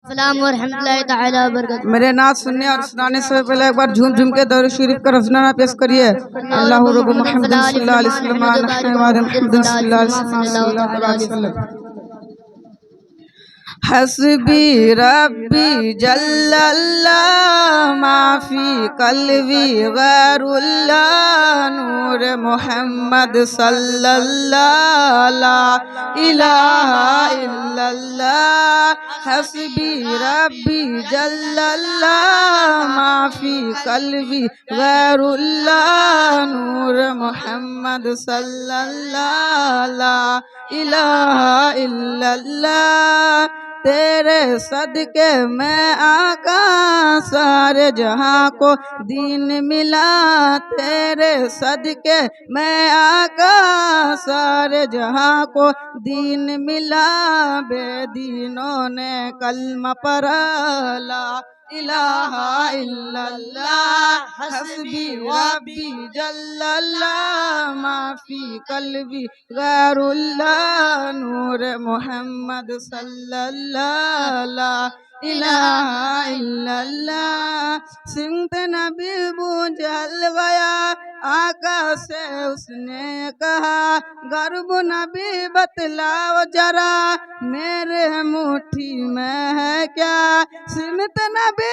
السلام ورحمۃ اللہ تعالی وبرکاتہ۔ میرے نعت سننے اور سنانے سے پہلے ایک بار جھوم جھوم کے درود شریف کا رسنانہ پیش کریے۔ اللہ رب محمد صلی اللہ علیہ وسلم محمد صلی اللہ علیہ وسلم۔ حسبی ربی جل اللہ ما فی قلبی غیر اللہ نور محمد صلی اللہ لا الہ الا اللہ۔ حسبی ربی جل اللہ ما فی قلبی غیر اللہ نور محمد صلی اللہ لا الہ الا اللہ۔ تیرے صدقے میں آقا سارے جہاں کو دین ملا، تیرے صدقے میں آقا سارے جہاں کو دین ملا، بے دینوں نے کلمہ پڑھا لا الہ الا اللہ۔ حسبی ربی جل اللہ ما فی قلبی غیر اللہ نور محمد صلی اللہ لا الہ الا اللہ۔ سمت نبی بجھل گیا آقا سے اس نے کہا، غرب نبی بتلاؤ ذرا میرے مٹھی میں ہے کیا۔ سمت نبی